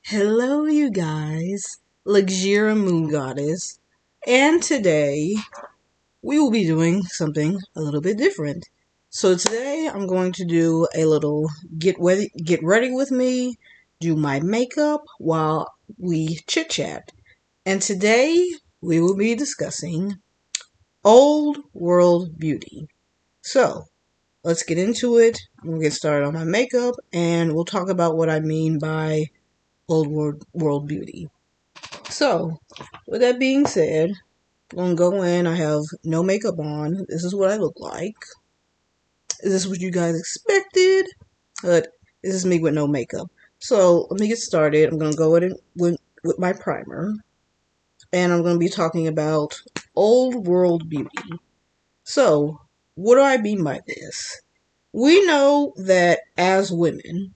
Hello, you guys. Luxura Moon Goddess. And today, we will be doing something a little bit different. So today, I'm going to do a little get ready with me, do my makeup while we chit-chat. And today, we will be discussing old world beauty. So, let's get into it. I'm going to get started on my makeup, and we'll talk about what I mean by old world beauty. So, with that being said, I'm gonna go in. I have no makeup on. This is what I look like. Is this what you guys expected? But this is me with no makeup. So, let me get started. I'm gonna go in with my primer. And I'm gonna be talking about old world beauty. So, what do I mean by this? We know that as women,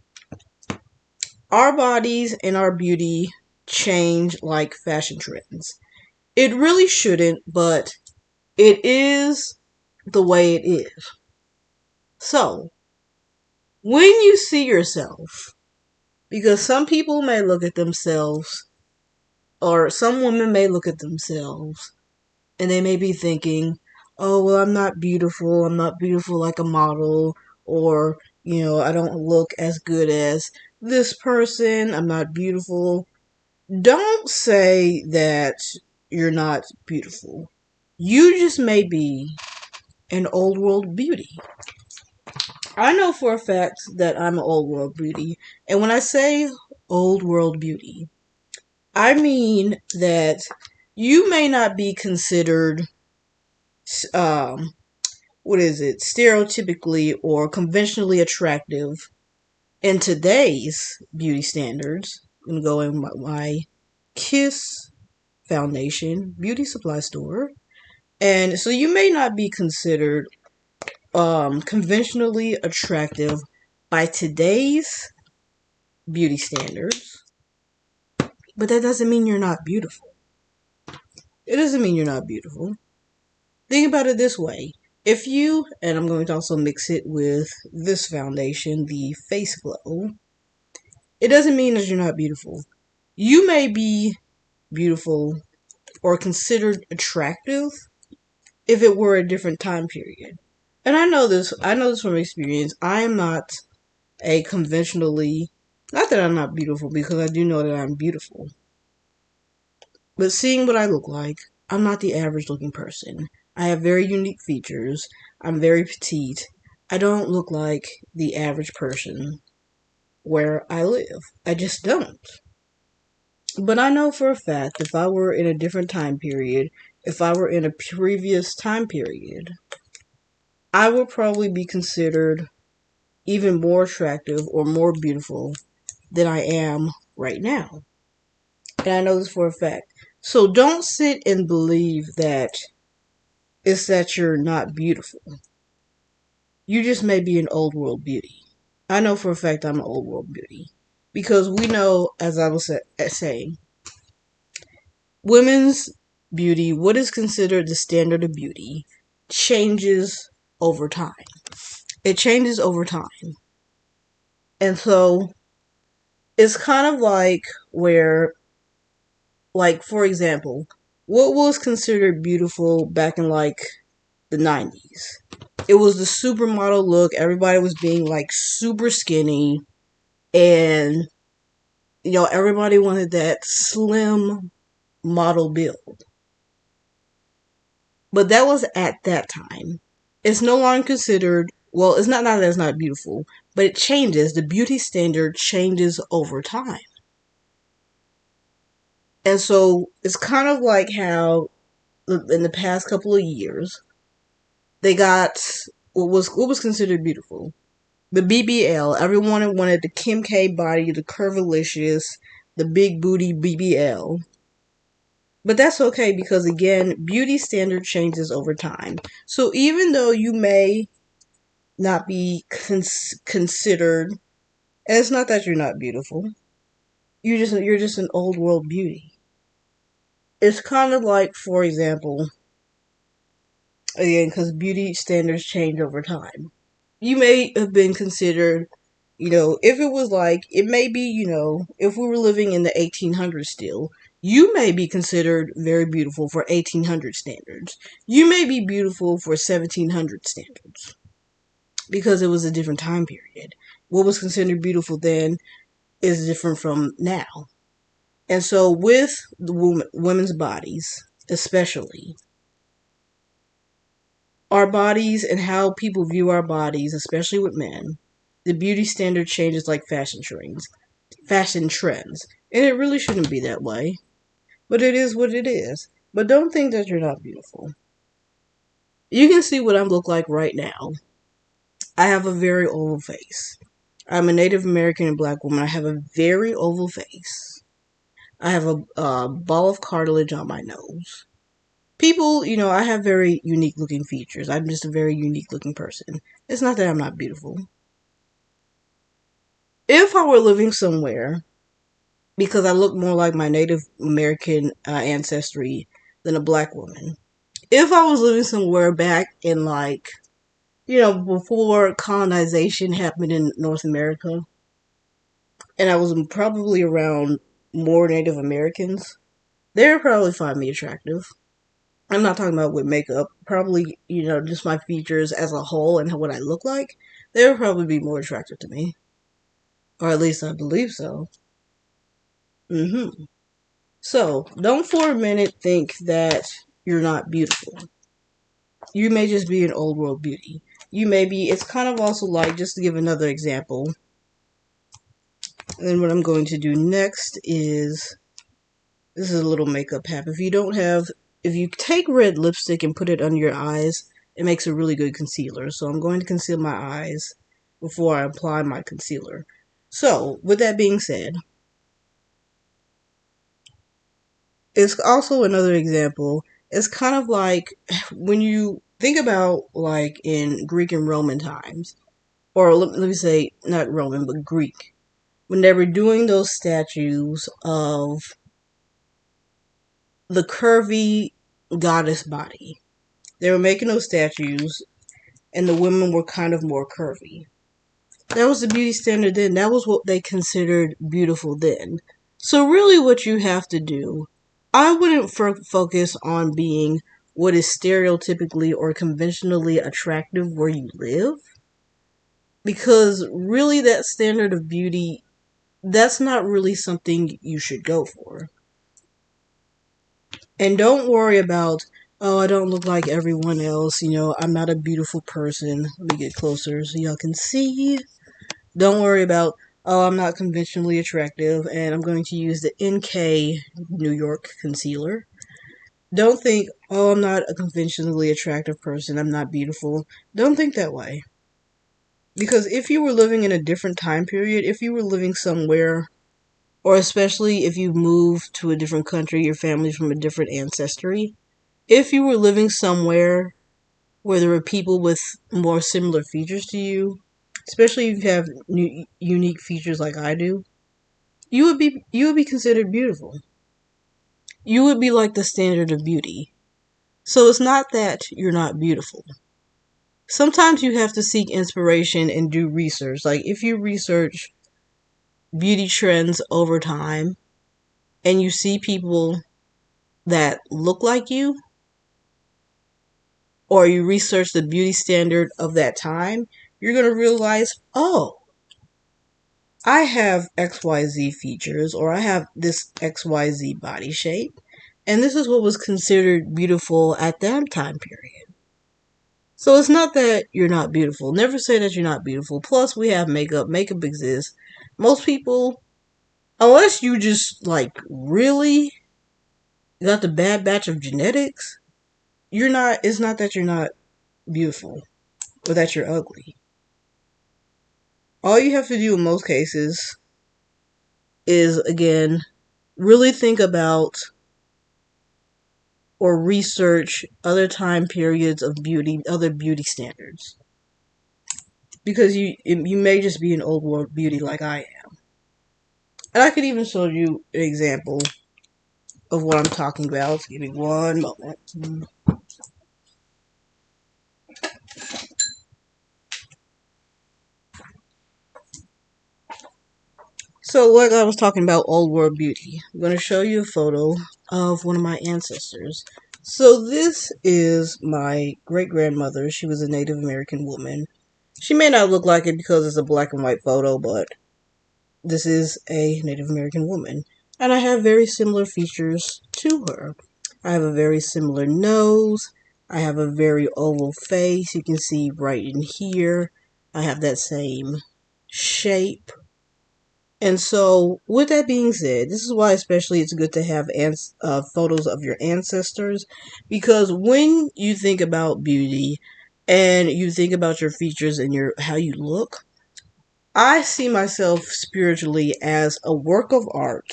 our bodies and our beauty change like fashion trends. It really shouldn't, but it is the way it is. So, when you see yourself, because some people may look at themselves, or some women may look at themselves, and they may be thinking, oh, well, I'm not beautiful like a model, or, I don't look as good as this person, I'm not beautiful. Don't say that you're not beautiful. You just may be an old world beauty. I know for a fact that I'm an old world beauty. And when I say old world beauty, I mean that you may not be considered, um, stereotypically or conventionally attractive in today's beauty standards. I'm going to go in my Kiss Foundation beauty supply store. And so you may not be considered conventionally attractive by today's beauty standards, but that doesn't mean you're not beautiful. It doesn't mean you're not beautiful. Think about it this way. If you, and I'm going to also mix it with this foundation, the Face Glow, it doesn't mean that you're not beautiful. You may be beautiful or considered attractive if it were a different time period. And I know this from experience. I am not a conventionally, not that I'm not beautiful, because I do know that I'm beautiful, but seeing what I look like, I'm not the average looking person. I have very unique features. I'm very petite. I don't look like the average person where I live. I just don't. But I know for a fact if I were in a different time period, if I were in a previous time period, I would probably be considered even more attractive or more beautiful than I am right now. And I know this for a fact. So don't sit and believe that it's that you're not beautiful. You just may be an old world beauty. I know for a fact I'm an old world beauty. Because we know, as I was saying, women's beauty, what is considered the standard of beauty, changes over time. It changes over time. And so it's kind of like where, like, for example, what was considered beautiful back in like the 90s? It was the supermodel look. Everybody was being like super skinny, and everybody wanted that slim model build. But that was at that time. It's no longer considered, well, it's not that it's not beautiful, but it changes. The beauty standard changes over time. And so it's kind of like how in the past couple of years they got what was considered beautiful. The BBL. Everyone wanted the Kim K body, the curvilicious, the big booty BBL. But that's okay because again, beauty standard changes over time. So even though you may not be considered, and it's not that you're not beautiful, you're just an old world beauty. It's kind of like, for example, again, because beauty standards change over time. You may have been considered If it was like, it may be, if we were living in the 1800s still, you may be considered very beautiful for 1800 standards. You may be beautiful for 1700 standards because it was a different time period. What was considered beautiful then is different from now. And so, with the women's bodies, especially, our bodies and how people view our bodies, especially with men, the beauty standard changes like fashion trends. And it really shouldn't be that way. But it is what it is. But don't think that you're not beautiful. You can see what I look like right now. I have a very oval face. I'm a Native American and black woman. I have a very oval face. I have a ball of cartilage on my nose. People, I have very unique looking features. I'm just a very unique looking person. It's not that I'm not beautiful. If I were living somewhere, because I look more like my Native American ancestry than a black woman, if I was living somewhere back in, like, before colonization happened in North America, and I was probably around more Native Americans, they would probably find me attractive. I'm not talking about with makeup. Probably, just my features as a whole and what I look like. They would probably be more attractive to me. Or at least I believe so. So, don't for a minute think that you're not beautiful. You may just be an old world beauty. You may be, it's kind of also like, just to give another example, and what I'm going to do next is, this is a little makeup hack. If you take red lipstick and put it under your eyes, it makes a really good concealer. So I'm going to conceal my eyes before I apply my concealer. So, with that being said, it's also another example. It's kind of like when you think about, like, in Greek and Roman times, or let me say, not Roman, but Greek, when they were doing those statues of the curvy goddess body. They were making those statues, and the women were kind of more curvy. That was the beauty standard then. That was what they considered beautiful then. So really what you have to do, I wouldn't focus on being what is stereotypically or conventionally attractive where you live. Because really that standard of beauty, that's not really something you should go for. And don't worry about, oh, I don't look like everyone else. I'm not a beautiful person. Let me get closer so y'all can see. Don't worry about, oh, I'm not conventionally attractive, and I'm going to use the NK New York concealer. Don't think, oh, I'm not a conventionally attractive person. I'm not beautiful. Don't think that way. Because if you were living in a different time period, if you were living somewhere, or especially if you moved to a different country, your family's from a different ancestry, if you were living somewhere where there were people with more similar features to you, especially if you have unique features like I do, you would be considered beautiful. You would be like the standard of beauty. So it's not that you're not beautiful. Sometimes you have to seek inspiration and do research. Like if you research beauty trends over time and you see people that look like you, or you research the beauty standard of that time, you're going to realize, oh, I have XYZ features, or I have this XYZ body shape, and this is what was considered beautiful at that time period. So it's not that you're not beautiful. Never say that you're not beautiful. Plus, we have makeup. Makeup exists. Most people, unless you just, like, really got the bad batch of genetics, it's not that you're not beautiful or that you're ugly. All you have to do in most cases is, again, really think about or research other time periods of beauty, other beauty standards. Because you may just be an old world beauty like I am. And I could even show you an example of what I'm talking about. Give me one moment. So, like I was talking about old world beauty, I'm going to show you a photo of one of my ancestors. So, this is my great grandmother. She was a Native American woman. She may not look like it because it's a black and white photo, but this is a Native American woman. And I have very similar features to her. I have a very similar nose. I have a very oval face. You can see right in here. I have that same shape. And so, with that being said, this is why especially it's good to have photos of your ancestors, because when you think about beauty and you think about your features and your how you look, I see myself spiritually as a work of art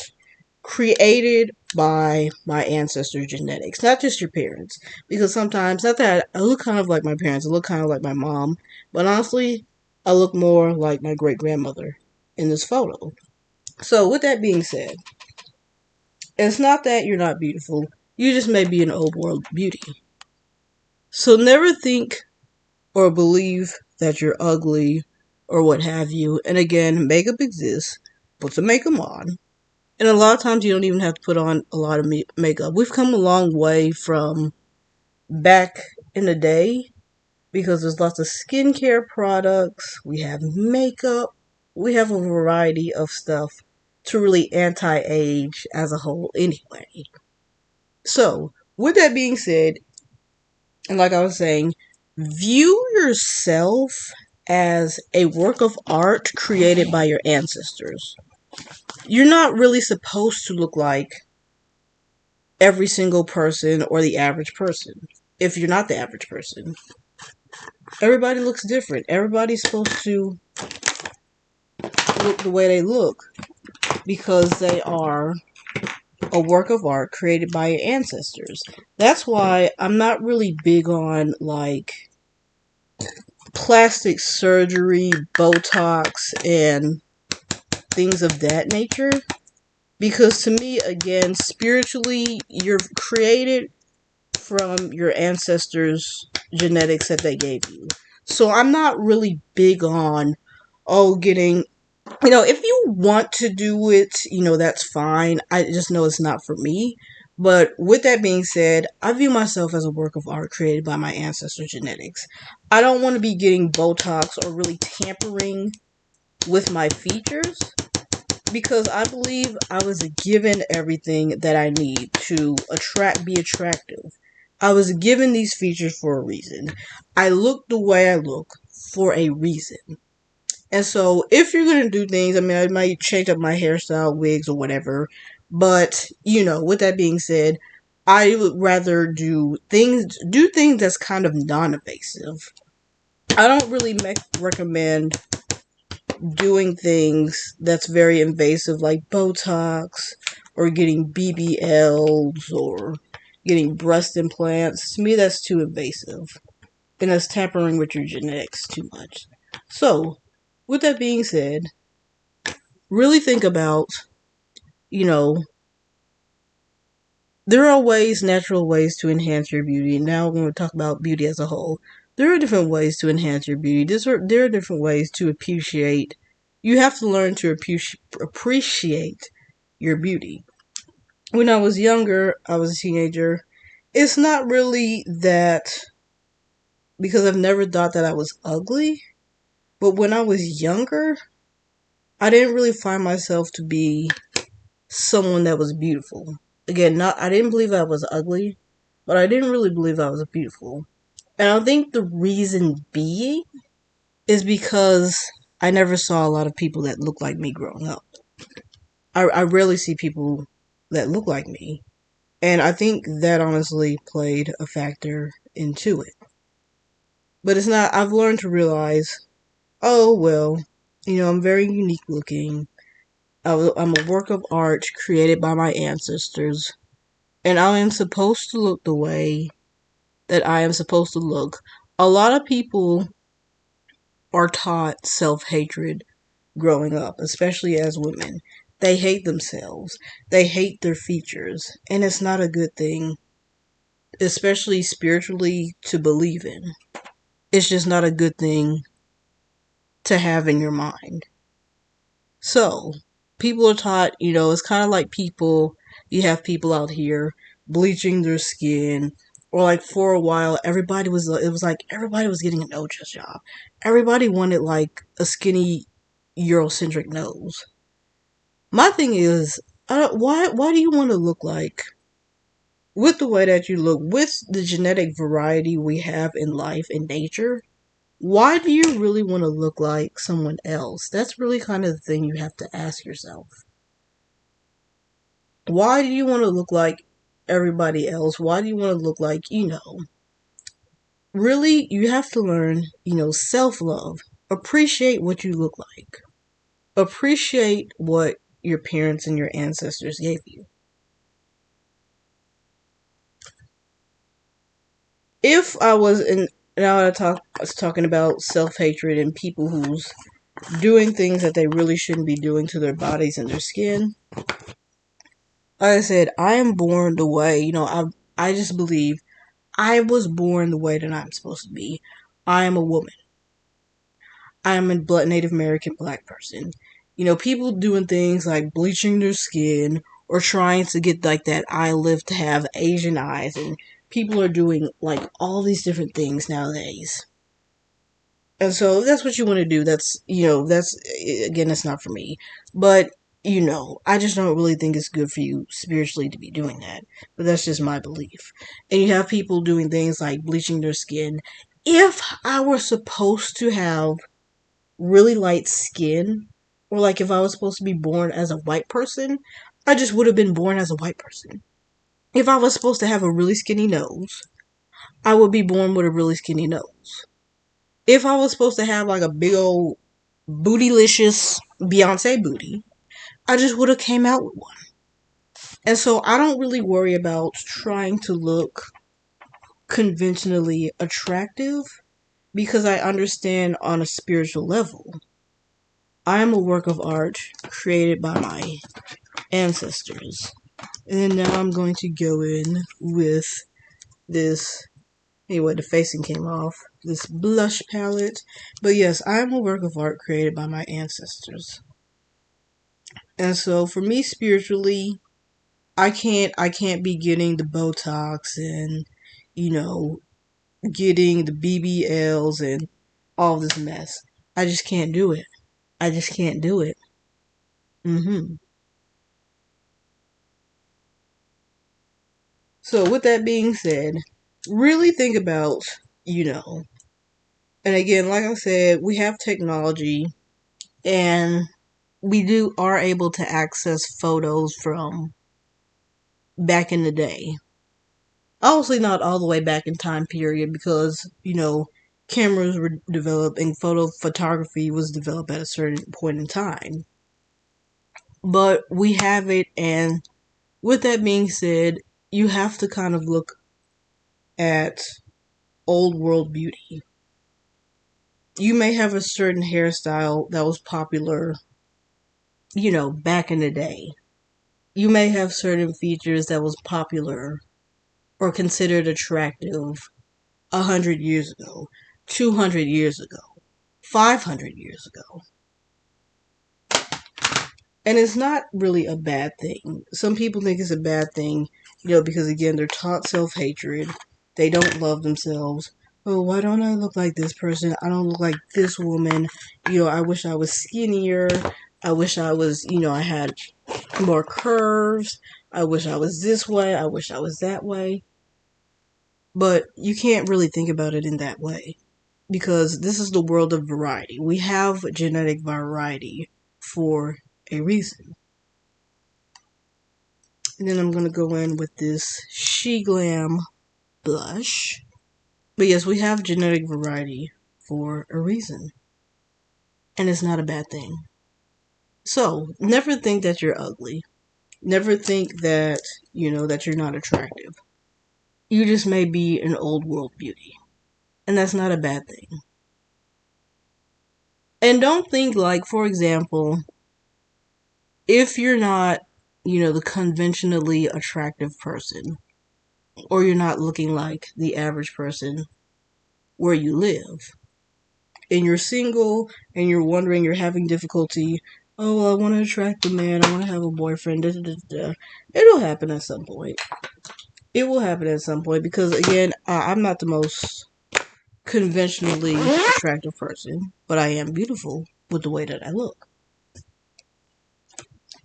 created by my ancestors' genetics, not just your parents. Because sometimes, not that I look kind of like my parents, I look kind of like my mom, but honestly, I look more like my great grandmother in this photo. So, with that being said, it's not that you're not beautiful, you just may be an old world beauty. So, never think or believe that you're ugly or what have you. And again, makeup exists, put the makeup on. And a lot of times you don't even have to put on a lot of makeup. We've come a long way from back in the day because there's lots of skincare products, we have makeup, we have a variety of stuff to really anti-age as a whole anyway. So, with that being said, and like I was saying, view yourself as a work of art created by your ancestors. You're not really supposed to look like every single person or the average person. If you're not the average person, everybody looks different. Everybody's supposed to look the way they look because they are a work of art created by your ancestors. That's why I'm not really big on like plastic surgery, Botox, and things of that nature. Because to me, again, spiritually, you're created from your ancestors' genetics that they gave you. So I'm not really big on, getting, if you want to do it, that's fine. I just know it's not for me. But with that being said, I view myself as a work of art created by my ancestors' genetics. I don't want to be getting Botox or really tampering with my features because I believe I was given everything that I need to be attractive. I was given these features for a reason. I look the way I look for a reason. And so, if you're going to do things, I mean, I might change up my hairstyle, wigs, or whatever. But, with that being said, I would rather do things that's kind of non-invasive. I don't really recommend doing things that's very invasive, like Botox, or getting BBLs, or getting breast implants. To me, that's too invasive. And that's tampering with your genetics too much. So, with that being said, really think about, you know, there are natural ways to enhance your beauty. Now we're going to talk about beauty as a whole. There are different ways to enhance your beauty. There are different ways to appreciate. You have to learn to appreciate your beauty. When I was younger, I was a teenager. It's not really that because I've never thought that I was ugly. But when I was younger, I didn't really find myself to be someone that was beautiful. Again, not I didn't believe I was ugly, but I didn't really believe I was beautiful. And I think the reason being is because I never saw a lot of people that looked like me growing up. I rarely see people that look like me. And I think that honestly played a factor into it. But it's not, I've learned to realize, oh, well, I'm very unique looking. I'm a work of art created by my ancestors. And I am supposed to look the way that I am supposed to look. A lot of people are taught self-hatred growing up, especially as women. They hate themselves. They hate their features. And it's not a good thing, especially spiritually, to believe in. It's just not a good thing to have in your mind. So, People are taught, it's kind of like you have people out here bleaching their skin, or like for a while, it was like everybody was getting a nose job. Everybody wanted like a skinny Eurocentric nose. My thing is, why do you want to look like, with the way that you look, with the genetic variety we have in life and nature, why do you really want to look like someone else? That's really kind of the thing you have to ask yourself. Why do you want to look like everybody else? Why do you want to look like, really, you have to learn, self love. Appreciate what you look like. Appreciate what your parents and your ancestors gave you. If I was in, now I was talking about self hatred and people who's doing things that they really shouldn't be doing to their bodies and their skin. Like I said, I am born the way, I just believe I was born the way that I'm supposed to be. I am a woman. I am a Native American black person. People doing things like bleaching their skin or trying to get like that eye lift to have Asian eyes, and people are doing like all these different things nowadays. And so that's what you want to do. That's, again, that's not for me. But, I just don't really think it's good for you spiritually to be doing that. But that's just my belief. And you have people doing things like bleaching their skin. If I were supposed to have really light skin, or like if I was supposed to be born as a white person, I just would have been born as a white person. If I was supposed to have a really skinny nose, I would be born with a really skinny nose. If I was supposed to have like a big old bootylicious Beyonce booty, I just would have came out with one. And so I don't really worry about trying to look conventionally attractive, because I understand on a spiritual level, I am a work of art created by my ancestors. And now I'm going to go in with this. Anyway, the facing came off. This blush palette. But yes, I am a work of art created by my ancestors. And so for me spiritually, I can't be getting the Botox and, you know, getting the BBLs and all this mess. I just can't do it. I just can't do it. So with that being said, really think about, you know, and again, like I said, we have technology, and we are able to access photos from back in the day. Obviously not all the way back in time period, because, cameras were developed and photography was developed at a certain point in time. But we have it, and with that being said, you have to kind of look at old world beauty. You may have a certain hairstyle that was popular, back in the day. You may have certain features that was popular or considered attractive 100 years ago, 200 years ago, 500 years ago. And it's not really a bad thing. Some people think it's a bad thing, because again, they're taught self-hatred. They don't love themselves. Oh, why don't I look like this person? I don't look like this woman. I wish I was skinnier. I wish I was, I had more curves. I wish I was this way. I wish I was that way. But you can't really think about it in that way, because this is the world of variety. We have genetic variety for a reason. And then I'm going to go in with this She Glam blush. But yes, we have genetic variety for a reason. And it's not a bad thing. So, never think that you're ugly. Never think that, that you're not attractive. You just may be an old world beauty. And that's not a bad thing. And don't think like, for example, if you're not, the conventionally attractive person, or you're not looking like the average person where you live, and you're single and you're wondering, you're having difficulty oh, I want to attract a man, I want to have a boyfriend, da, da, da, da. It'll happen at some point. It will happen at some point because, again, I'm not the most conventionally attractive person, but I am beautiful with the way that I look.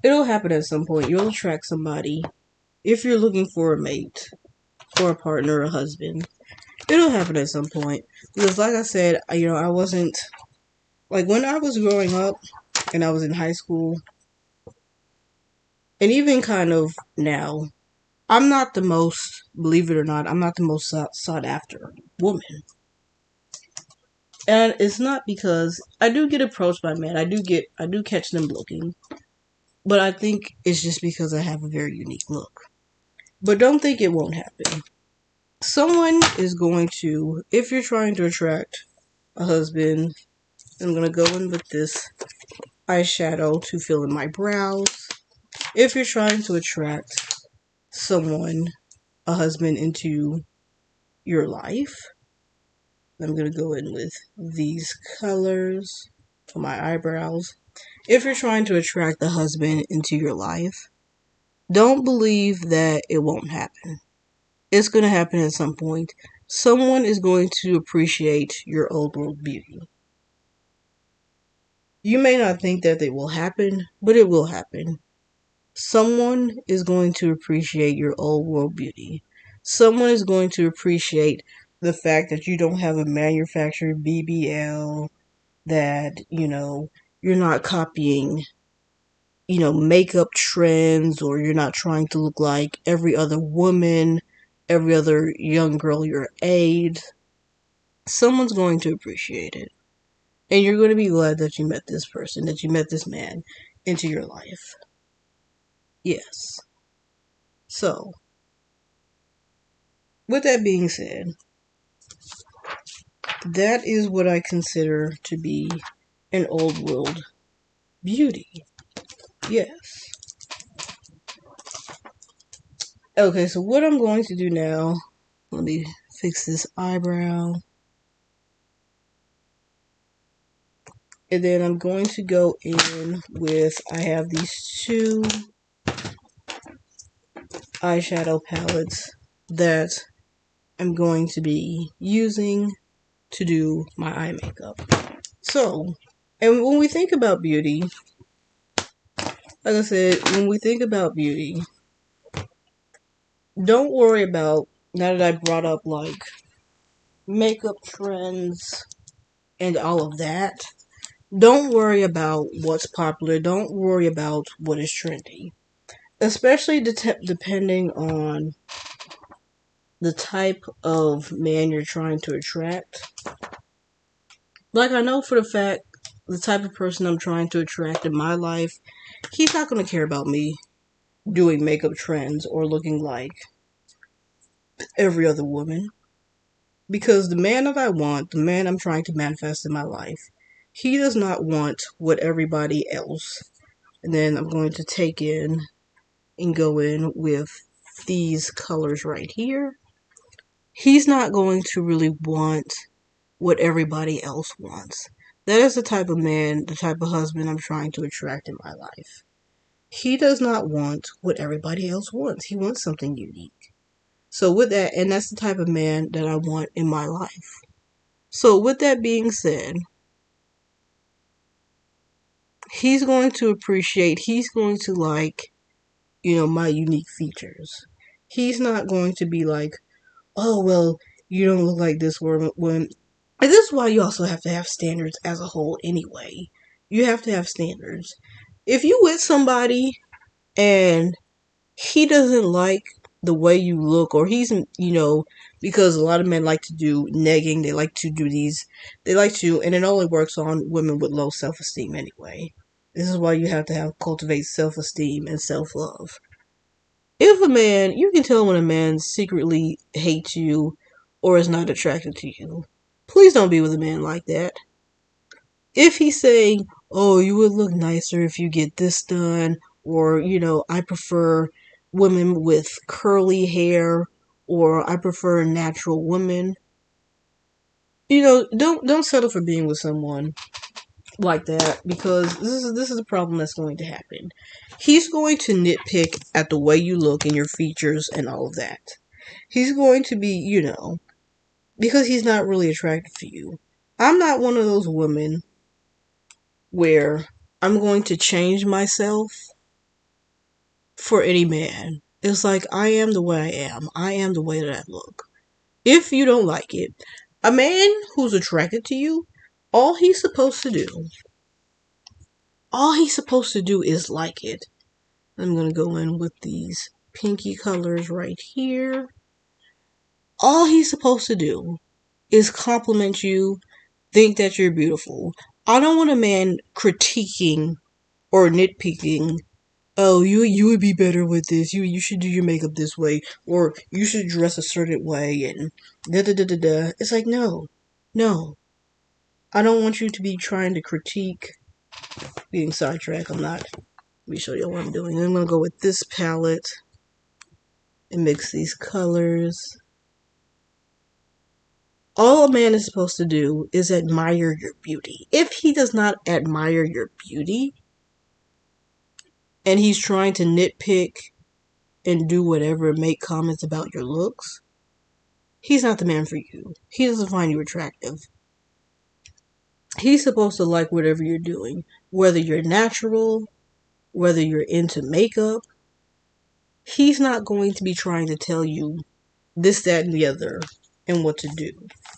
It'll happen at some point. You'll attract somebody if you're looking for a mate or a partner, or a husband. It'll happen at some point because, like I said, I wasn't like when I was growing up and I was in high school, and even kind of now. I'm not the most, believe it or not, I'm not the most sought after woman. And it's not because I do get approached by men. I do catch them looking. But I think it's just because I have a very unique look. But don't think it won't happen. Someone is going to, if you're trying to attract a husband, I'm going to go in with this eyeshadow to fill in my brows. If you're trying to attract someone, a husband, into your life, I'm going to go in with these colors for my eyebrows. If you're trying to attract a husband into your life, don't believe that it won't happen. It's going to happen at some point. Someone is going to appreciate your old world beauty. You may not think that it will happen, but it will happen. Someone is going to appreciate your old world beauty. Someone is going to appreciate the fact that you don't have a manufactured BBL, that, you're not copying, makeup trends, or you're not trying to look like every other woman, every other young girl your age. Someone's going to appreciate it. And you're going to be glad that you met this person, that you met this man into your life. Yes. So, with that being said, that is what I consider to be an old world beauty. Yes. Okay, so what I'm going to do now, let me fix this eyebrow. And then I'm going to go in with, I have these two eyeshadow palettes that I'm going to be using to do my eye makeup. So, and when we think about beauty, like I said, when we think about beauty, don't worry about, now that I brought up like makeup trends and all of that, don't worry about what's popular. Don't worry about what is trendy. Especially depending on the type of man you're trying to attract. Like, I know for the fact, the type of person I'm trying to attract in my life, he's not going to care about me doing makeup trends or looking like every other woman. Because the man that I want, the man I'm trying to manifest in my life, he does not want what everybody else. And then I'm going to take in and go in with these colors right here. He's not going to really want what everybody else wants. That is the type of man, the type of husband I'm trying to attract in my life. He does not want what everybody else wants. He wants something unique. So with that, and that's the type of man that I want in my life. So with that being said, he's going to appreciate, he's going to like, my unique features. He's not going to be like, oh, well, you don't look like this woman. And this is why you also have to have standards as a whole anyway. You have to have standards. If you with somebody and he doesn't like the way you look, or he's, because a lot of men like to do negging, they like to do these, and it only works on women with low self-esteem anyway. This is why you have to cultivate self-esteem and self-love. If a man, you can tell when a man secretly hates you or is not attracted to you. Please don't be with a man like that. If he's saying, oh, you would look nicer if you get this done, or, I prefer women with curly hair, or I prefer natural women, don't settle for being with someone like that, because this is a problem that's going to happen. He's going to nitpick at the way you look and your features and all of that. He's going to be, you know, because he's not really attracted to you. I'm not one of those women where I'm going to change myself for any man. It's like, I am the way I am. I am the way that I look. If you don't like it, a man who's attracted to you, all he's supposed to do is like it. I'm going to go in with these pinky colors right here. All he's supposed to do is compliment you, think that you're beautiful. I don't want a man critiquing or nitpicking. Oh, you would be better with this. You should do your makeup this way, or you should dress a certain way, and da da da da da. It's like, no. I don't want you to be trying to critique. Being sidetracked, I'm not. Let me show you what I'm doing. I'm gonna go with this palette and mix these colors. All a man is supposed to do is admire your beauty. If he does not admire your beauty, and he's trying to nitpick and do whatever, make comments about your looks, he's not the man for you. He doesn't find you attractive. He's supposed to like whatever you're doing, whether you're natural, whether you're into makeup. He's not going to be trying to tell you this, that, and the other and what to do.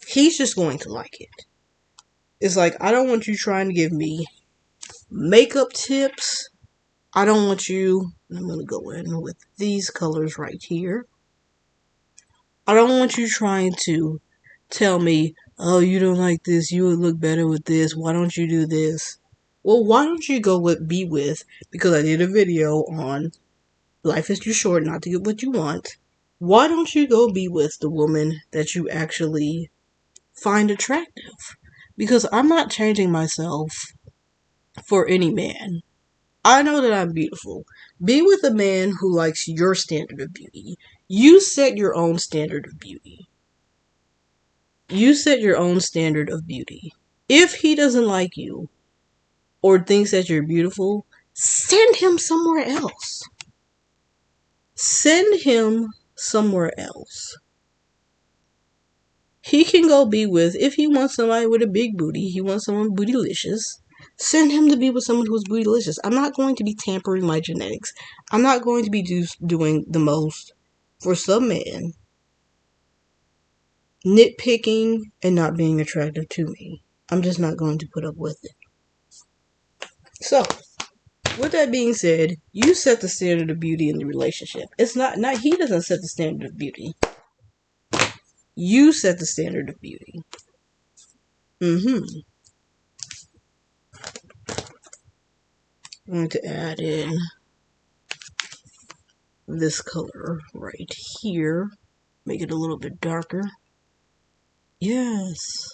He's just going to like it. It's like, I don't want you trying to give me makeup tips. I don't want you, I'm going to go in with these colors right here. I don't want you trying to tell me, oh, you don't like this, you would look better with this, why don't you do this? Well, why don't you go be with, because I did a video on life is too short not to get what you want. Why don't you go be with the woman that you actually find attractive? Because I'm not changing myself for any man. I know that I'm beautiful. Be with a man who likes your standard of beauty. You set your own standard of beauty. You set your own standard of beauty. If he doesn't like you or thinks that you're beautiful, send him somewhere else. Send him somewhere else. He can go be with, if he wants somebody with a big booty, he wants someone bootylicious, send him to be with someone who's bootylicious. I'm not going to be tampering my genetics. I'm not going to be doing the most for some man nitpicking and not being attractive to me. I'm just not going to put up with it. So, with that being said, you set the standard of beauty in the relationship. It's not he doesn't set the standard of beauty. You set the standard of beauty. I'm going to add in this color right here. Make it a little bit darker. Yes.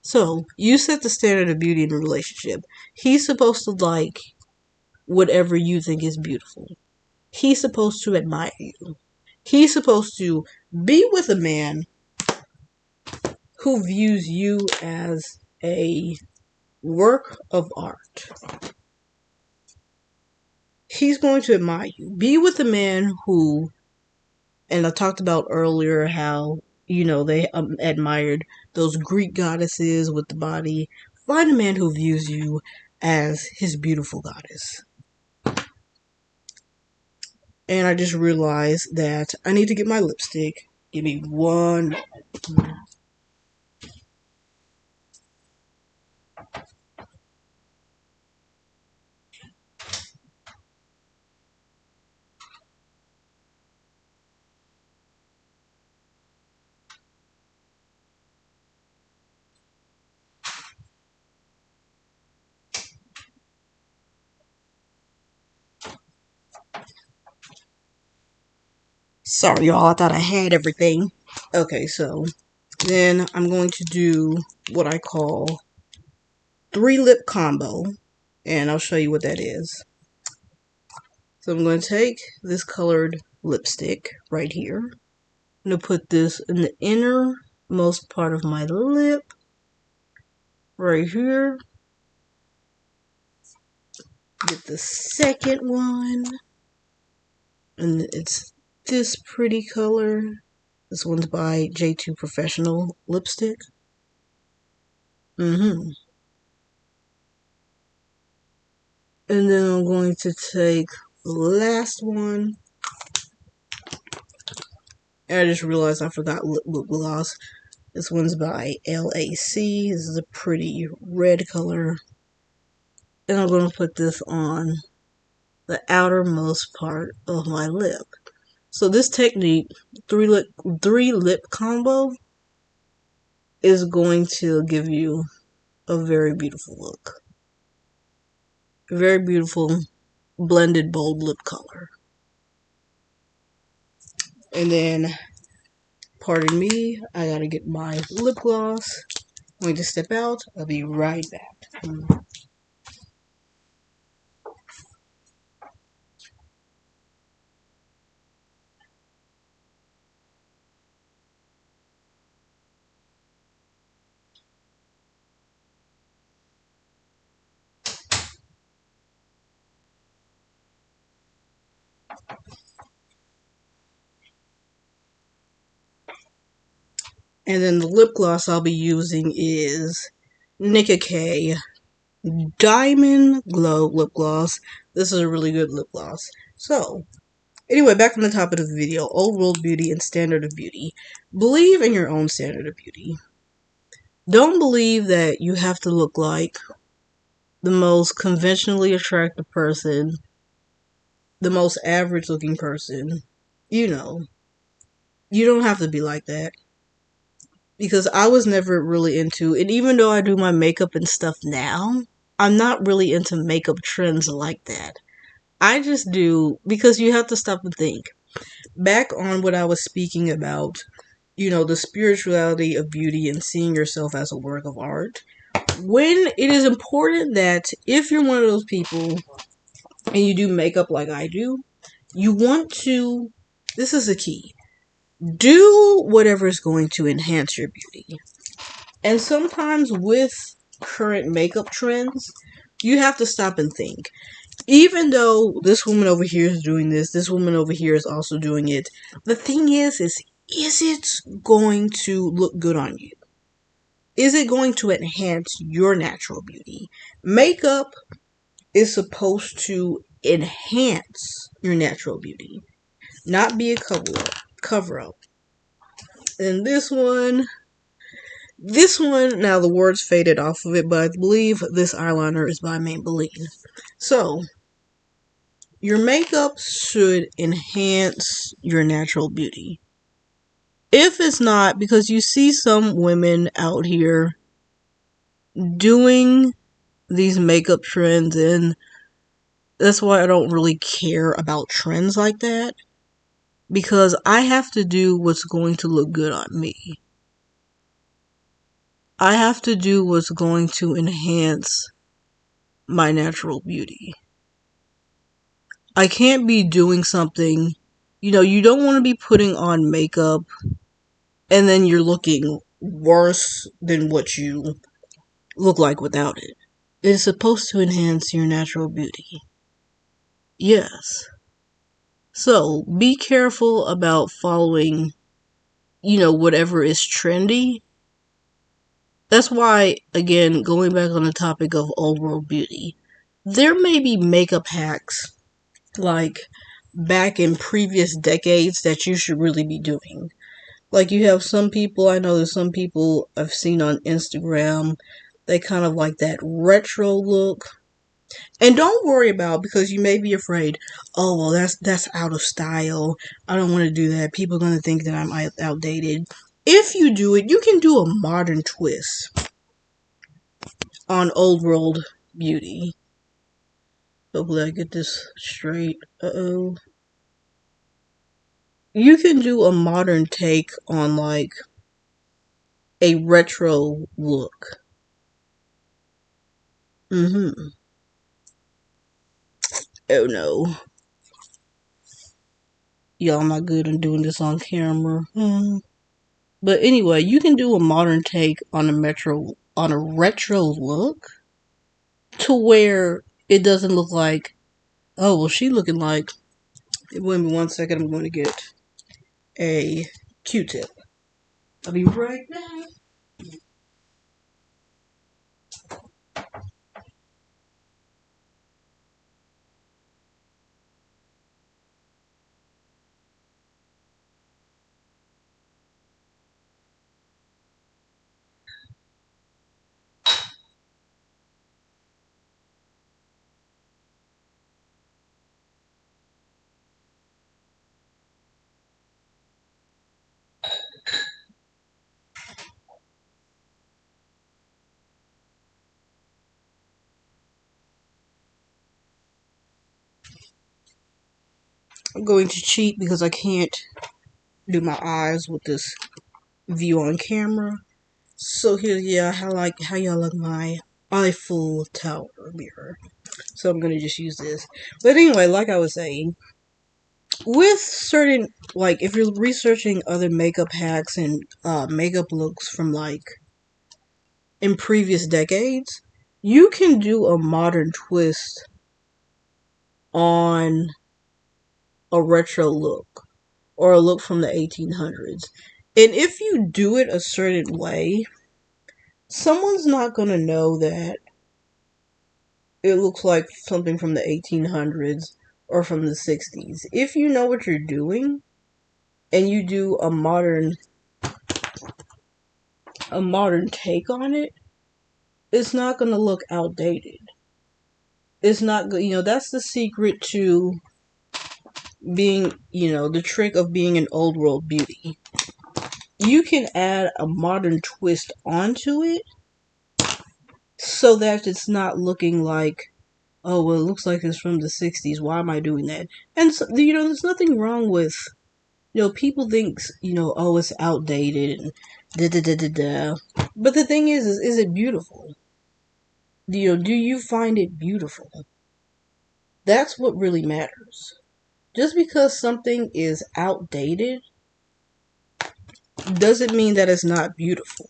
So, you set the standard of beauty in a relationship. He's supposed to like whatever you think is beautiful. He's supposed to admire you. He's supposed to be with a man who views you as a work of art. He's going to admire you. Be with a man who, and I talked about earlier how, you know, they admired those Greek goddesses with the body. Find a man who views you as his beautiful goddess. And I just realized that I need to get my lipstick. Give me one moment. Sorry, y'all. I thought I had everything. Okay, so then I'm going to do what I call 3-lip combo. And I'll show you what that is. So I'm going to take this colored lipstick right here. I'm going to put this in the innermost part of my lip. Right here. Get the second one. And it's this pretty color. This one's by J2 Professional Lipstick. And then I'm going to take the last one. And I just realized I forgot lip gloss. This one's by LAC. This is a pretty red color. And I'm going to put this on the outermost part of my lip. So this technique, three lip combo, is going to give you a very beautiful look. Very beautiful blended bold lip color. And then, pardon me, I gotta get my lip gloss. I'm going to step out. I'll be right back. And then the lip gloss I'll be using is Nicka K Diamond Glow Lip Gloss. This is a really good lip gloss. So, anyway, back on the top of the video, Old World Beauty and Standard of Beauty. Believe in your own standard of beauty. Don't believe that you have to look like the most conventionally attractive person, the most average looking person. You know, you don't have to be like that. Because I was never really into, and even though I do my makeup and stuff now, I'm not really into makeup trends like that. I just do, because you have to stop and think. Back on what I was speaking about, you know, the spirituality of beauty and seeing yourself as a work of art. When it is important that if you're one of those people and you do makeup like I do, you want to, this is the key, do whatever is going to enhance your beauty. And sometimes with current makeup trends, you have to stop and think. Even though this woman over here is doing this woman over here is also doing it. The thing is it going to look good on you? Is it going to enhance your natural beauty? Makeup is supposed to enhance your natural beauty, not be a cover up. And this one, now the words faded off of it, but I believe this eyeliner is by Maybelline. So, your makeup should enhance your natural beauty. If it's not, because you see some women out here doing these makeup trends, and that's why I don't really care about trends like that. Because I have to do what's going to look good on me. I have to do what's going to enhance my natural beauty. I can't be doing something, you know, you don't want to be putting on makeup and then you're looking worse than what you look like without it. It's supposed to enhance your natural beauty. Yes. So, be careful about following, you know, whatever is trendy. That's why, again, going back on the topic of old world beauty, there may be makeup hacks like back in previous decades that you should really be doing. Like you have some people, I know there's some people I've seen on Instagram, they kind of like that retro look. And don't worry about, because you may be afraid, oh well, that's out of style. I don't want to do that. People are going to think that I'm outdated. If you do it, you can do a modern twist on old world beauty. Hopefully I get this straight. Uh-oh. You can do a modern take on like a retro look. Oh no. Y'all not good at doing this on camera. But anyway, you can do a modern take on a retro look to where it doesn't look like, oh, well, she looking like, wait me 1 second, I'm going to get a Q-tip. I'll be right back. I'm going to cheat because I can't do my eyes with this view on camera. So here, yeah, how y'all like my Eiffel Tower mirror. So I'm gonna just use this. But anyway, like I was saying, with certain, like, if you're researching other makeup hacks and makeup looks from, like, in previous decades, you can do a modern twist on a retro look or a look from the 1800s. And if you do it a certain way, someone's not gonna know that it looks like something from the 1800s or from the 60s. If you know what you're doing and you do a modern take on it, it's not going to look outdated. It's not good, that's the secret to being, the trick of being an old world beauty. You can add a modern twist onto it so that it's not looking like, oh, well, it looks like it's from the 60s. Why am I doing that? And, so, there's nothing wrong with, people think, oh, it's outdated and da da da da da. But the thing is it beautiful? Do you find it beautiful? That's what really matters. Just because something is outdated doesn't mean that it's not beautiful.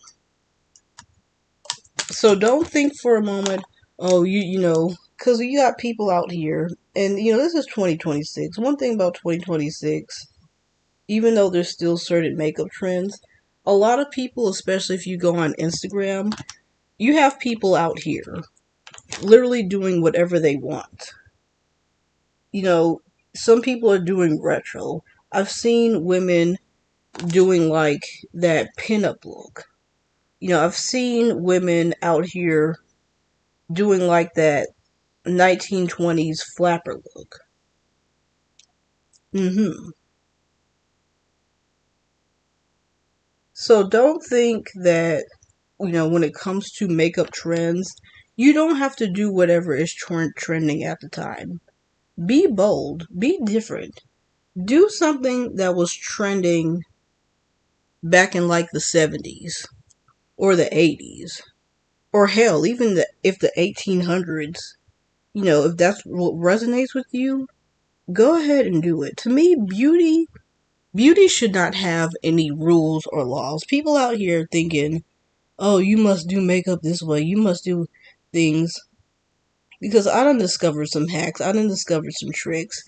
So don't think for a moment, oh, because you got people out here, and, this is 2026. One thing about 2026, even though there's still certain makeup trends, a lot of people, especially if you go on Instagram, you have people out here literally doing whatever they want. Some people are doing retro. I've seen women doing like that pinup look. I've seen women out here doing like that 1920s flapper look. So don't think that, when it comes to makeup trends, you don't have to do whatever is trending at the time. Be bold. Be different. Do something that was trending back in like the 70s or the 80s. Or hell, even if the 1800s, if that's what resonates with you, go ahead and do it. To me, beauty should not have any rules or laws. People out here thinking, oh, you must do makeup this way, you must do things. Because I done discovered some hacks, I done discovered some tricks.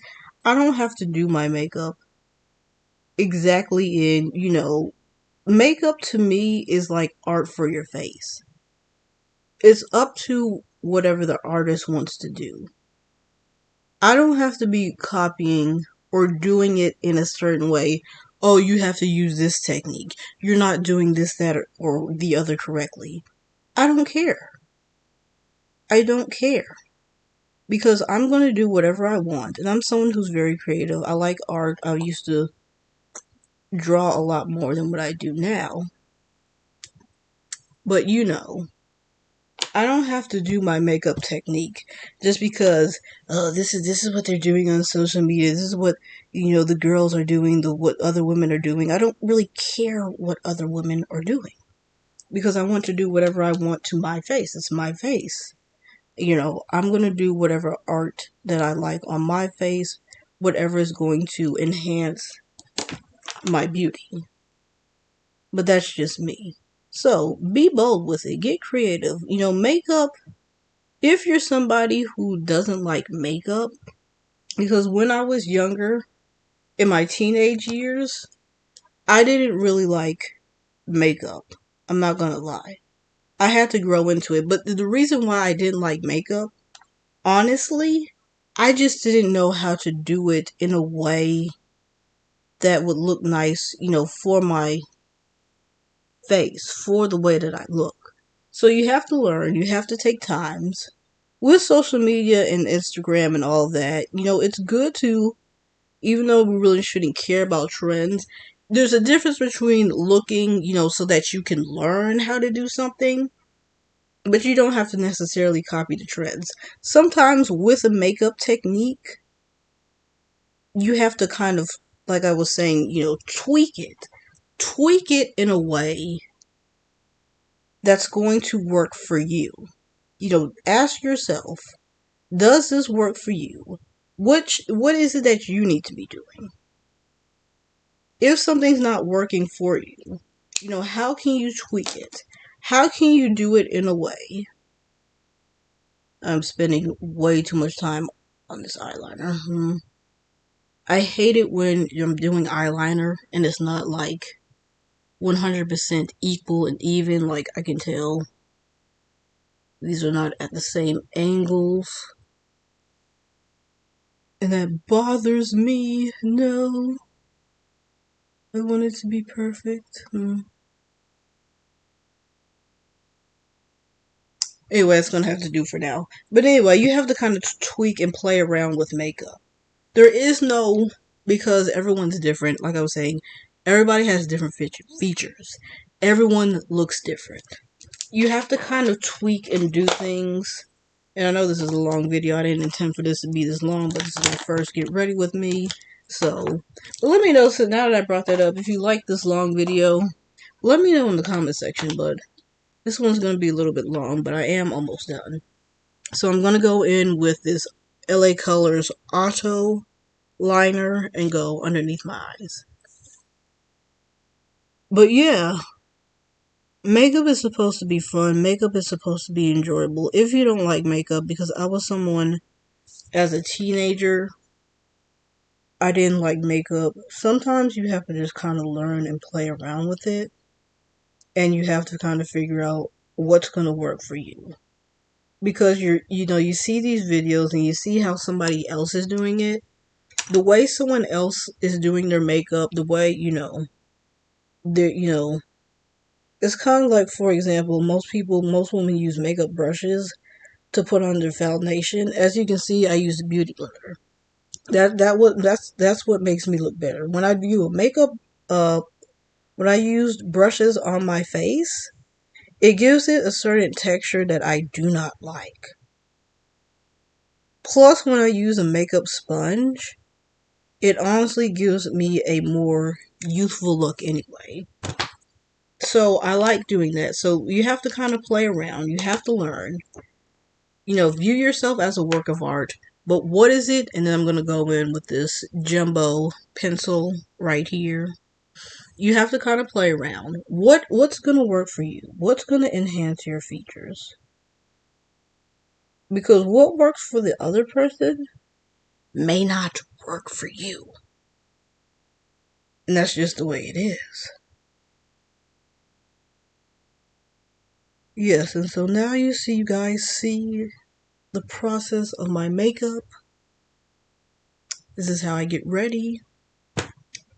I don't have to do my makeup exactly in, makeup to me is like art for your face. It's up to whatever the artist wants to do. I don't have to be copying or doing it in a certain way. Oh, you have to use this technique. You're not doing this, that, or the other correctly. I don't care. I don't care. Because I'm going to do whatever I want. And I'm someone who's very creative. I like art. I used to draw a lot more than what I do now. But I don't have to do my makeup technique just because this is what they're doing on social media. This is what the girls are doing, what other women are doing. I don't really care what other women are doing because I want to do whatever I want to my face. It's my face. I'm going to do whatever art that I like on my face, whatever is going to enhance my beauty. But that's just me. So be bold with it. Get creative. Makeup if you're somebody who doesn't like makeup, because when I was younger, in my teenage years, I didn't really like makeup. I'm not gonna lie. I had to grow into it. But the reason why I didn't like makeup, honestly, I just didn't know how to do it in a way that would look nice, for my face, for the way that I look. So you have to learn, you have to take times. With social media and Instagram and all that, it's good to, even though we really shouldn't care about trends, there's a difference between looking, so that you can learn how to do something, but you don't have to necessarily copy the trends. Sometimes with a makeup technique, you have to kind of, like I was saying, tweak it. Tweak it in a way that's going to work for you. Ask yourself, does this work for you? What is it that you need to be doing? If something's not working for you, how can you tweak it? How can you do it in a way? I'm spending way too much time on this eyeliner. I hate it when I'm doing eyeliner and it's not like 100% equal and even. Like, I can tell these are not at the same angles. And that bothers me. No. I want it to be perfect. Anyway, it's gonna have to do for now. But anyway, you have to kind of tweak and play around with makeup. There is no, because everyone's different, like I was saying, everybody has different features. Everyone looks different. You have to kind of tweak and do things. And I know this is a long video. I didn't intend for this to be this long, but this is my first get ready with me. So, but let me know, so now that I brought that up, if you like this long video, let me know in the comment section. But this one's going to be a little bit long, but I am almost done. So I'm going to go in with this LA Colors Auto liner and go underneath my eyes. But yeah, makeup is supposed to be fun. Makeup is supposed to be enjoyable. If you don't like makeup, because I was someone, as a teenager, I didn't like makeup. Sometimes you have to just kind of learn and play around with it. And you have to kind of figure out what's going to work for you. Because you see these videos and you see how somebody else is doing it. The way someone else is doing their makeup, the way, they're, it's kind of like, for example, most women use makeup brushes to put on their foundation. As you can see, I use a beauty blender. That's what makes me look better. When I do a makeup, when I used brushes on my face, it gives it a certain texture that I do not like. Plus, when I use a makeup sponge, it honestly gives me a more youthful look anyway. So I like doing that. So you have to kind of play around. You have to learn. View yourself as a work of art. But what is it? And then I'm going to go in with this jumbo pencil right here. You have to kind of play around. What's going to work for you? What's going to enhance your features? Because what works for the other person may not work for you. And that's just the way it is. Yes, and so now you guys see the process of my makeup. This is how I get ready.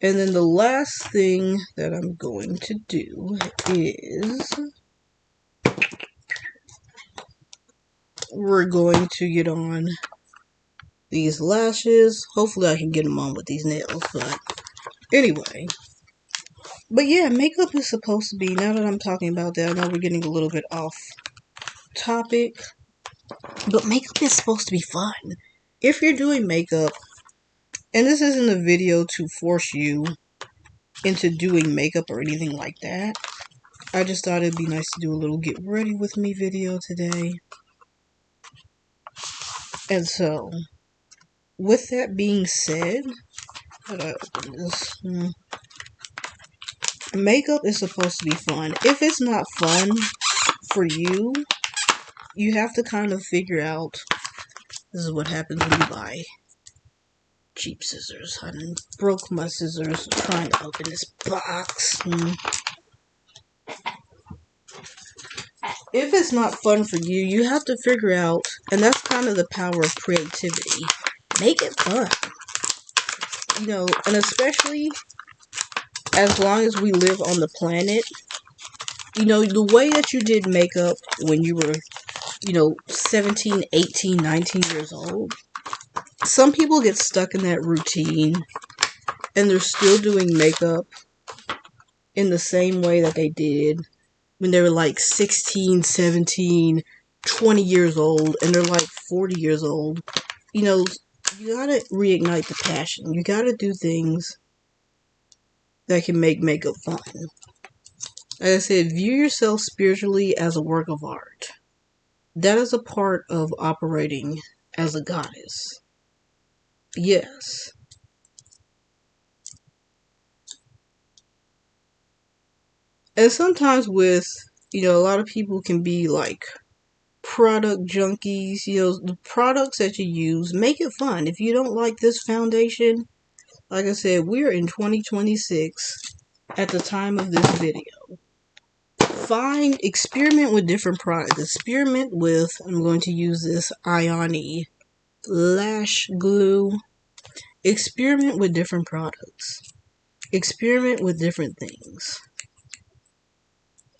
And then the last thing that I'm going to do is we're going to get on these lashes. Hopefully I can get them on with these nails, but anyway. But yeah, makeup is supposed to be, now that I'm talking about that, I know we're getting a little bit off topic, but makeup is supposed to be fun. If you're doing makeup, and this isn't a video to force you into doing makeup or anything like that, I just thought it'd be nice to do a little get ready with me video today. And so, with that being said, how do I open this? Makeup is supposed to be fun. If it's not fun for you, you have to kind of figure out, this is what happens when you buy cheap scissors. I broke my scissors trying to open this box. If it's not fun for you, you have to figure out, and that's kind of the power of creativity. Make it fun. You know, and especially as long as we live on the planet, you know, the way that you did makeup when you were, 17, 18, 19 years old, some people get stuck in that routine and they're still doing makeup in the same way that they did when they were like 16, 17, 20 years old, and they're like 40 years old. You know, you gotta reignite the passion. You gotta do things that can make makeup fun. Like I said, view yourself spiritually as a work of art. That is a part of operating as a goddess. Yes. And sometimes with, a lot of people can be like product junkies. The products that you use, make it fun. If you don't like this foundation, like I said, we're in 2026 at the time of this video. Experiment with different products. Experiment with, I'm going to use this Ioni lash glue. Experiment with different products. Experiment with different things.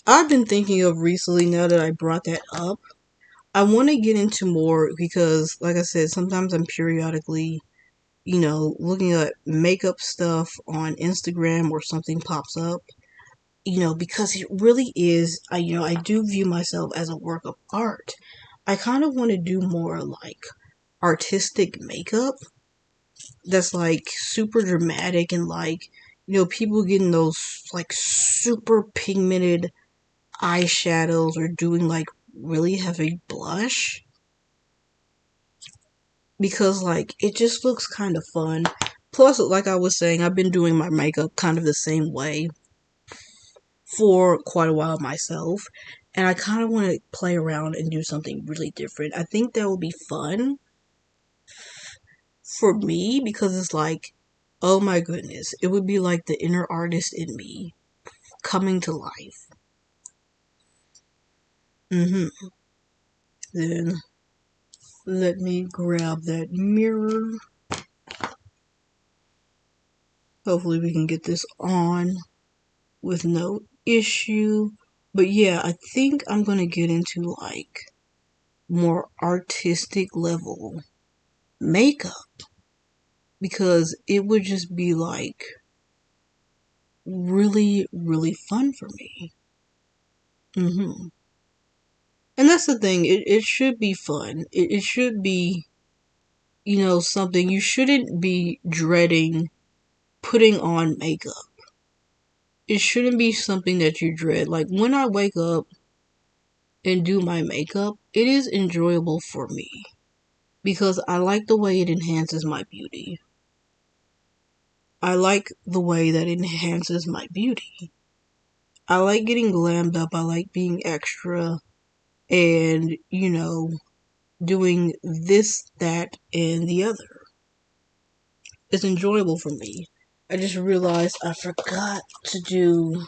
I've been thinking of recently, now that I brought that up, I want to get into more because, like I said, sometimes I'm periodically, looking at makeup stuff on Instagram or something pops up, because it really is, I do view myself as a work of art. I kind of want to do more like artistic makeup that's like super dramatic and like, people getting those like super pigmented eyeshadows or doing like really heavy blush, because like it just looks kind of fun. Plus, like I was saying, I've been doing my makeup kind of the same way for quite a while myself, and I kind of want to play around and do something really different. I think that will be fun for me because it's like, oh my goodness, it would be like the inner artist in me coming to life. Then let me grab that mirror. Hopefully we can get this on with no issue. But yeah, I think I'm gonna get into like more artistic level makeup because it would just be like really, really fun for me. And that's the thing, it should be fun. It should be, something you shouldn't be dreading putting on makeup. It shouldn't be something that you dread. Like when I wake up and do my makeup, it is enjoyable for me because I like the way it enhances my beauty. I like the way that it enhances my beauty. I like getting glammed up. I like being extra and, doing this, that, and the other. It's enjoyable for me. I just realized I forgot to do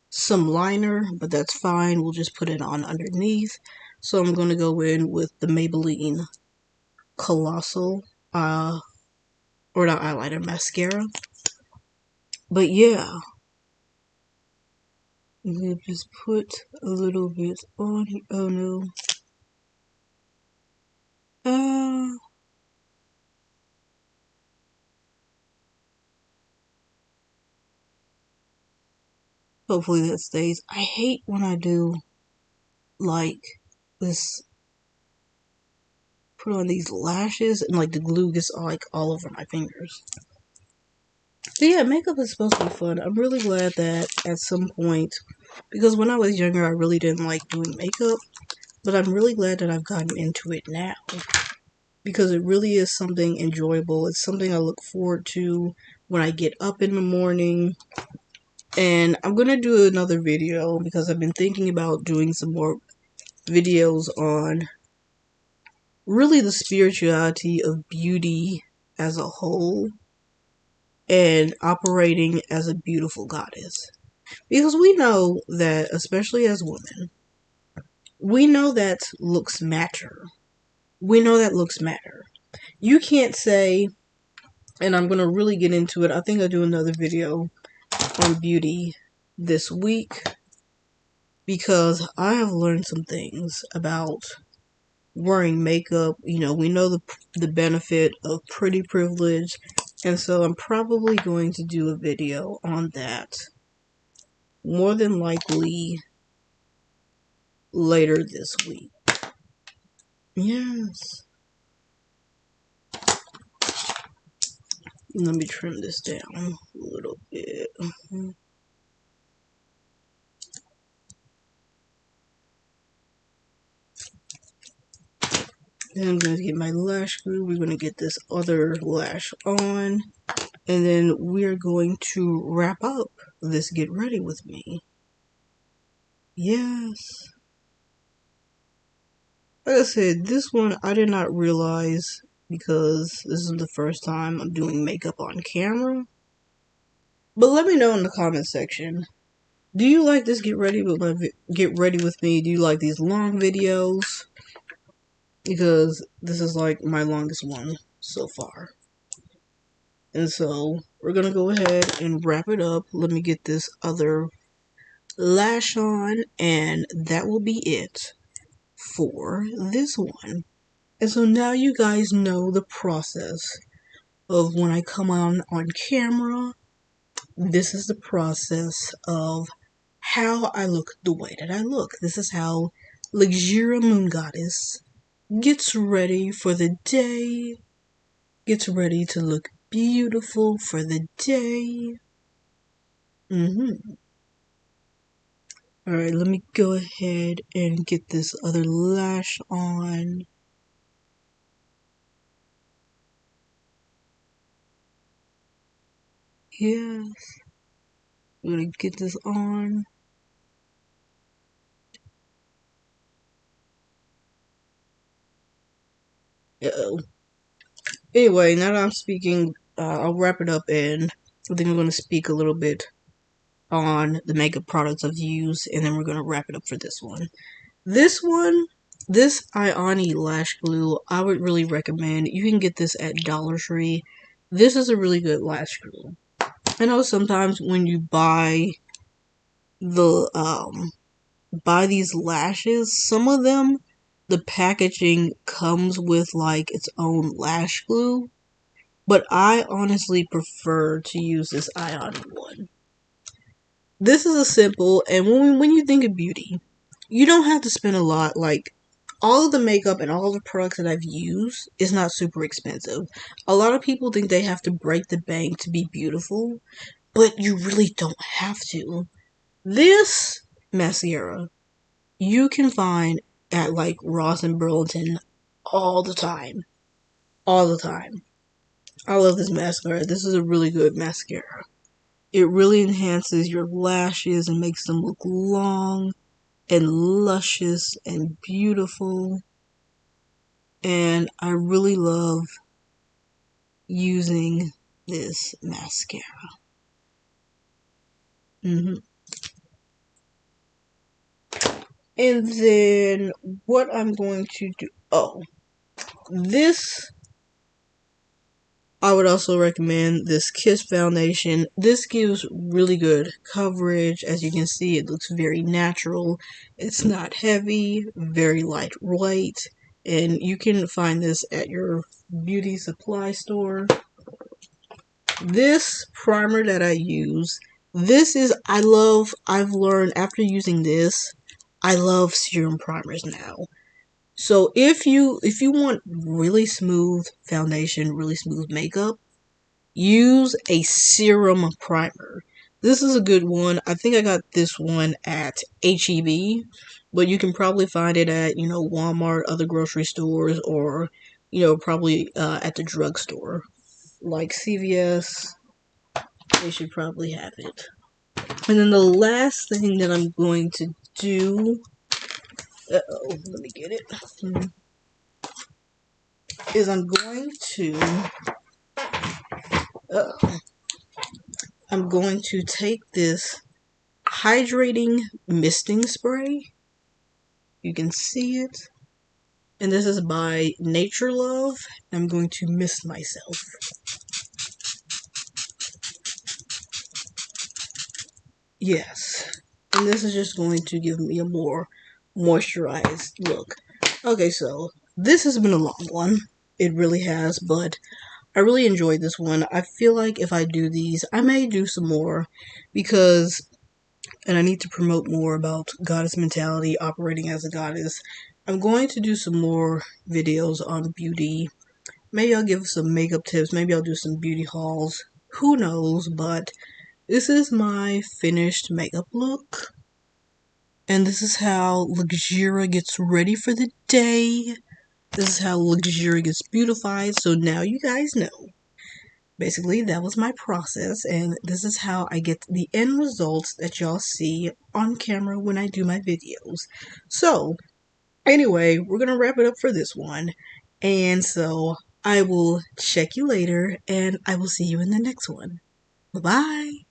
some liner, but that's fine. We'll just put it on underneath. So I'm going to go in with the Maybelline Colossal, or not eyeliner, mascara. But yeah, we'll just put a little bit on here. Oh no. Hopefully that stays. I hate when I do like this, put on these lashes and like the glue gets all over my fingers. But yeah, makeup is supposed to be fun. I'm really glad that at some point, because when I was younger I really didn't like doing makeup, but I'm really glad that I've gotten into it now because it really is something enjoyable. It's something I look forward to when I get up in the morning. And I'm gonna do another video because I've been thinking about doing some more videos on really the spirituality of beauty as a whole and operating as a beautiful goddess. Because we know that, especially as women, we know that looks matter. We know that looks matter. You can't say, and I'm going to really get into it. I think I'll do another video on beauty this week because I have learned some things about wearing makeup. You know, we know the benefit of pretty privilege, and so I'm probably going to do a video on that more than likely later this week. Yes. Let me trim this down a little bit. Then I'm going to get my lash glue. We're going to get this other lash on. And then we're going to wrap up this Get Ready With Me. Yes. Like I said, this one I did not realize because this is the first time I'm doing makeup on camera. But let me know in the comment section. Do you like this Get Ready With Me? Do you like these long videos? Because this is like my longest one so far. And so we're gonna go ahead and wrap it up. Let me get this other lash on, and that will be it for this one. And so now you guys know the process of when I come on camera. This is the process of how I look the way that I look. This is how GRWM Goddess gets ready for the day, gets ready to look beautiful for the day. Alright, let me go ahead and get this other lash on. Yes. I'm gonna get this on. Uh-oh. Anyway, now that I'm speaking, I'll wrap it up, and I think I'm going to speak a little bit on the makeup products I've used, and then we're going to wrap it up for this one. This Ioni lash glue, I would really recommend. You can get this at Dollar Tree. This is a really good lash glue. I know sometimes when you buy these lashes, some of them, the packaging comes with like its own lash glue. But I honestly prefer to use this Ioni one. This is a simple, and when you think of beauty, you don't have to spend a lot. Like, all of the makeup and all of the products that I've used is not super expensive. A lot of people think they have to break the bank to be beautiful, but you really don't have to. This mascara, you can find at like Ross and Burlington all the time. All the time. I love this mascara. This is a really good mascara. It really enhances your lashes and makes them look long and luscious and beautiful. And I really love using this mascara. And then what I'm going to do... Oh, this... I would also recommend this Kiss foundation. This gives really good coverage. As you can see, it looks very natural. It's not heavy, very lightweight, and you can find this at your beauty supply store. This primer that I use, I've learned after using this, I love serum primers now. So if you want really smooth foundation, really smooth makeup, use a serum primer. This is a good one. I think I got this one at HEB, but you can probably find it at, Walmart, other grocery stores, or, probably at the drugstore. Like CVS, they should probably have it. And then the last thing that I'm going to do Uh-oh, let me get it. Is uh, I'm going to take this hydrating misting spray. You can see it. And this is by Nature Love. I'm going to mist myself. Yes. And this is just going to give me a more moisturized look. Okay, so this has been a long one. It really has, but I really enjoyed this one. I feel like if I do these, I may do some more because, and I need to promote more about goddess mentality, operating as a goddess. I'm going to do some more videos on beauty. Maybe I'll give some makeup tips. Maybe I'll do some beauty hauls. Who knows, but this is my finished makeup look. And this is how Luxura gets ready for the day. This is how Luxura gets beautified. So now you guys know. Basically, that was my process, and this is how I get the end results that y'all see on camera when I do my videos. So, anyway, we're gonna wrap it up for this one. And so, I will check you later, and I will see you in the next one. Bye-bye.